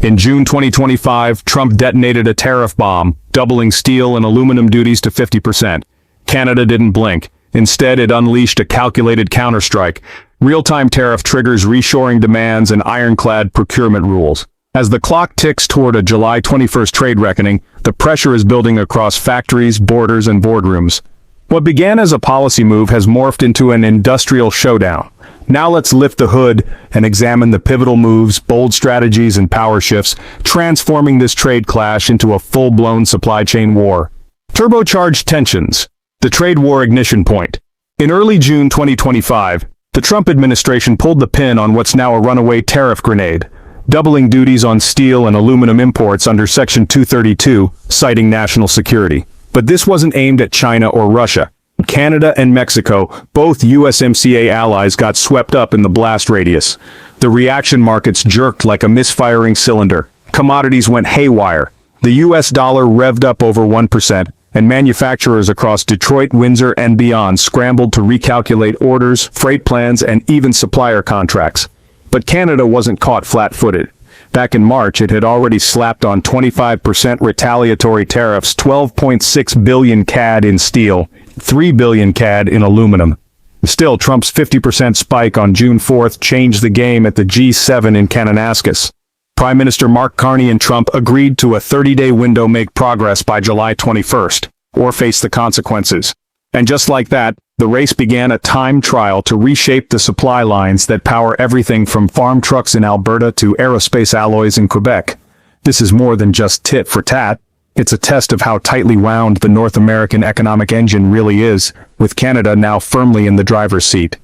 In June 2025, Trump detonated a tariff bomb, doubling steel and aluminum duties to 50%. Canada didn't blink. Instead, it unleashed a calculated counterstrike. Real-time tariff triggers reshoring demands and ironclad procurement rules. As the clock ticks toward a July 21st trade reckoning, the pressure is building across factories, borders, and boardrooms. What began as a policy move has morphed into an industrial showdown. Now let's lift the hood and examine the pivotal moves, bold strategies, and power shifts, transforming this trade clash into a full-blown supply chain war. Turbocharged tensions. The trade war ignition point. In early June 2025, the Trump administration pulled the pin on what's now a runaway tariff grenade, doubling duties on steel and aluminum imports under Section 232, citing national security. But this wasn't aimed at China or Russia. Canada and Mexico, both USMCA allies, got swept up in the blast radius. The reaction markets jerked like a misfiring cylinder. Commodities went haywire. The US dollar revved up over 1%, and manufacturers across Detroit, Windsor, and beyond scrambled to recalculate orders, freight plans, and even supplier contracts. But Canada wasn't caught flat-footed. Back in March, it had already slapped on 25% retaliatory tariffs, 12.6 billion CAD in steel, 3 billion CAD in aluminum. Still, Trump's 50% spike on June 4th changed the game at the G7 in Kananaskis. Prime Minister Mark Carney and Trump agreed to a 30-day window make progress by July 21st, or face the consequences. And just like that, the race began a time trial to reshape the supply lines that power everything from farm trucks in Alberta to aerospace alloys in Quebec. This is more than just tit for tat. It's a test of how tightly wound the North American economic engine really is, with Canada now firmly in the driver's seat.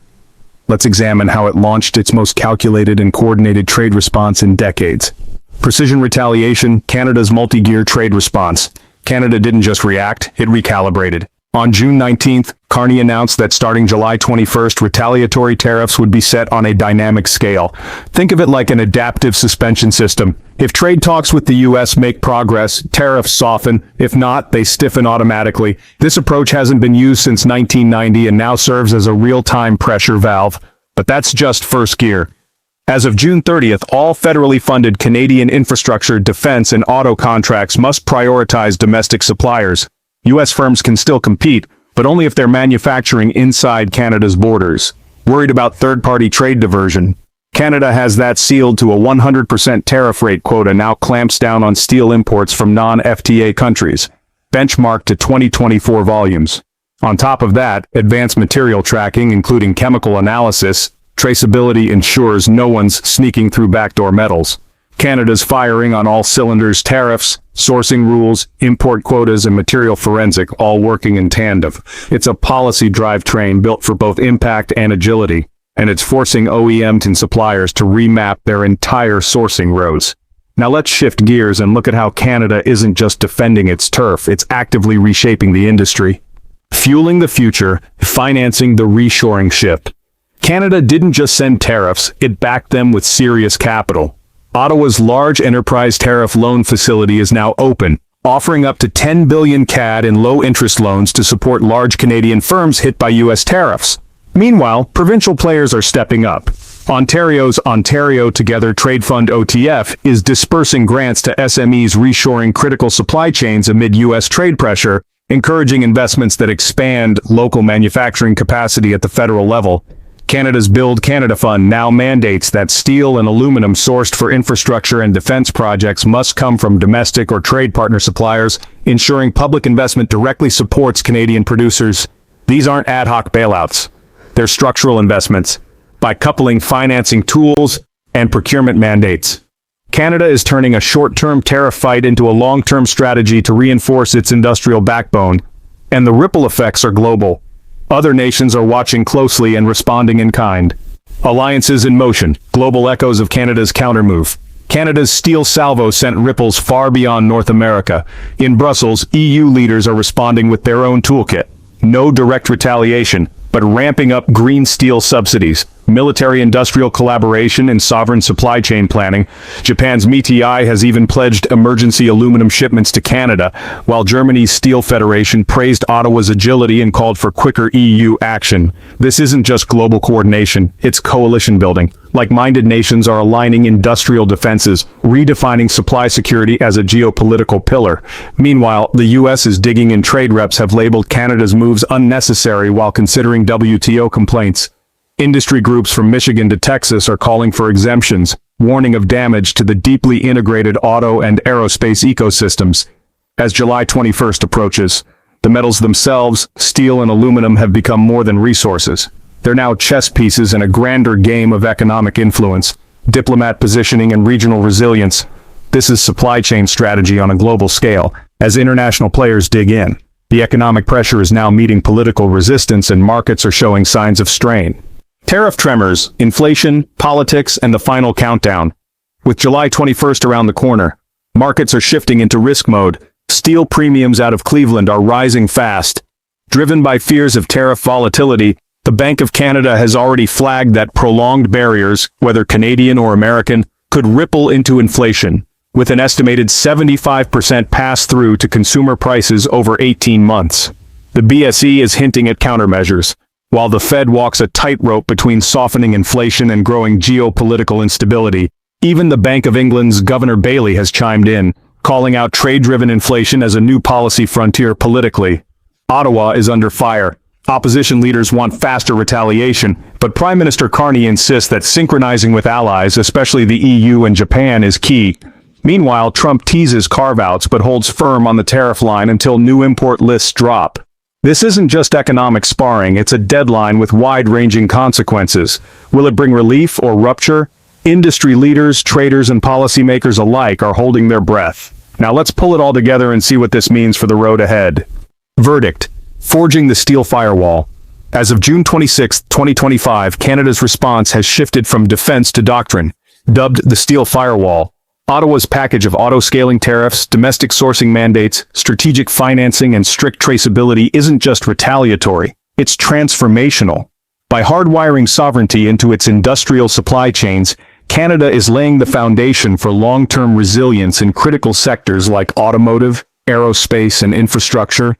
Let's examine how it launched its most calculated and coordinated trade response in decades. Precision Retaliation, Canada's multi-gear trade response. Canada didn't just react, it recalibrated. On June 19th, Carney announced that starting July 21st, retaliatory tariffs would be set on a dynamic scale. Think of it like an adaptive suspension system. If trade talks with the U.S. make progress, tariffs soften. If not, they stiffen automatically. This approach hasn't been used since 1990 and now serves as a real-time pressure valve. But that's just first gear. As of June 30th, all federally funded Canadian infrastructure, defense, and auto contracts must prioritize domestic suppliers. U.S. firms can still compete, but only if they're manufacturing inside Canada's borders. Worried about third-party trade diversion? Canada has that sealed to a 100% tariff rate. Quota now clamps down on steel imports from non-FTA countries, benchmarked to 2024 volumes. On top of that, advanced material tracking, including chemical analysis, traceability ensures no one's sneaking through backdoor metals. Canada's firing on all cylinders, tariffs, sourcing rules, import quotas, and material forensic, all working in tandem. It's a policy drivetrain built for both impact and agility, and it's forcing OEMs and suppliers to remap their entire sourcing roads. Now let's shift gears and look at how Canada isn't just defending its turf, it's actively reshaping the industry. Fueling the future, financing the reshoring shift. Canada didn't just send tariffs, it backed them with serious capital. Ottawa's large enterprise tariff loan facility is now open, offering up to 10 billion CAD in low-interest loans to support large Canadian firms hit by U.S. tariffs. Meanwhile, provincial players are stepping up. Ontario's Ontario Together Trade Fund OTF is dispersing grants to SMEs reshoring critical supply chains amid U.S. trade pressure, encouraging investments that expand local manufacturing capacity at the federal level. Canada's Build Canada Fund now mandates that steel and aluminum sourced for infrastructure and defense projects must come from domestic or trade partner suppliers, ensuring public investment directly supports Canadian producers. These aren't ad hoc bailouts. They're structural investments. By coupling financing tools and procurement mandates, Canada is turning a short-term tariff fight into a long-term strategy to reinforce its industrial backbone. And the ripple effects are global. Other nations are watching closely and responding in kind. Alliances in motion, global echoes of Canada's countermove. Canada's steel salvo sent ripples far beyond North America. In Brussels, EU leaders are responding with their own toolkit. No direct retaliation, but ramping up green steel subsidies, military-industrial collaboration, and sovereign supply chain planning. Japan's MITI has even pledged emergency aluminum shipments to Canada, while Germany's Steel Federation praised Ottawa's agility and called for quicker EU action. This isn't just global coordination, it's coalition building. Like-minded nations are aligning industrial defenses, redefining supply security as a geopolitical pillar. Meanwhile, the US is digging in. Trade reps have labeled Canada's moves unnecessary while considering WTO complaints. Industry groups from Michigan to Texas are calling for exemptions, warning of damage to the deeply integrated auto and aerospace ecosystems. As July 21st approaches, the metals themselves, steel and aluminum, have become more than resources. They're now chess pieces in a grander game of economic influence, diplomat positioning, and regional resilience. This is supply chain strategy on a global scale. As international players dig in, the economic pressure is now meeting political resistance and markets are showing signs of strain. Tariff tremors, inflation, politics, and the final countdown. With July 21st around the corner, markets are shifting into risk mode. Steel premiums out of Cleveland are rising fast. Driven by fears of tariff volatility, the Bank of Canada has already flagged that prolonged barriers, whether Canadian or American, could ripple into inflation, with an estimated 75% pass-through to consumer prices over 18 months. The BSE is hinting at countermeasures, while the Fed walks a tightrope between softening inflation and growing geopolitical instability. Even the Bank of England's Governor Bailey has chimed in, calling out trade-driven inflation as a new policy frontier politically. Ottawa is under fire. Opposition leaders want faster retaliation, but Prime Minister Carney insists that synchronizing with allies, especially the EU and Japan, is key. Meanwhile, Trump teases carve-outs but holds firm on the tariff line until new import lists drop. This isn't just economic sparring, it's a deadline with wide-ranging consequences. Will it bring relief or rupture? Industry leaders, traders, and policymakers alike are holding their breath. Now let's pull it all together and see what this means for the road ahead. Verdict: forging the steel firewall. As of June 26, 2025, Canada's response has shifted from defense to doctrine. Dubbed the steel firewall, Ottawa's package of auto-scaling tariffs, domestic sourcing mandates, strategic financing, and strict traceability isn't just retaliatory, it's transformational. By hardwiring sovereignty into its industrial supply chains, Canada is laying the foundation for long-term resilience in critical sectors like automotive, aerospace, and infrastructure.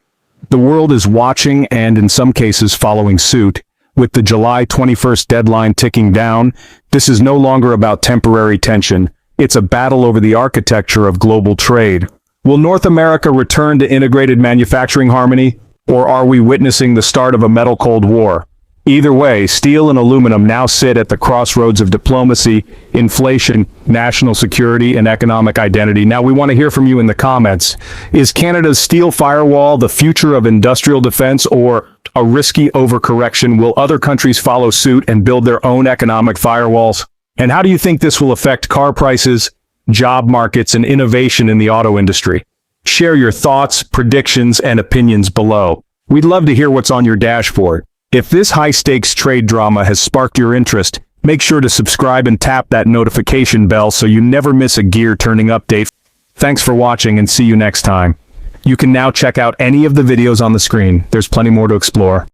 The world is watching and, in some cases, following suit. With the July 21st deadline ticking down, this is no longer about temporary tension. It's a battle over the architecture of global trade. Will North America return to integrated manufacturing harmony, or are we witnessing the start of a metal Cold War? Either way, steel and aluminum now sit at the crossroads of diplomacy, inflation, national security, and economic identity. Now we want to hear from you in the comments. Is Canada's steel firewall the future of industrial defense, or a risky overcorrection? Will other countries follow suit and build their own economic firewalls? And how do you think this will affect car prices, job markets, and innovation in the auto industry? Share your thoughts, predictions, and opinions below. We'd love to hear what's on your dashboard. If this high-stakes trade drama has sparked your interest, make sure to subscribe and tap that notification bell so you never miss a gear-turning update. Thanks for watching and see you next time. You can now check out any of the videos on the screen. There's plenty more to explore.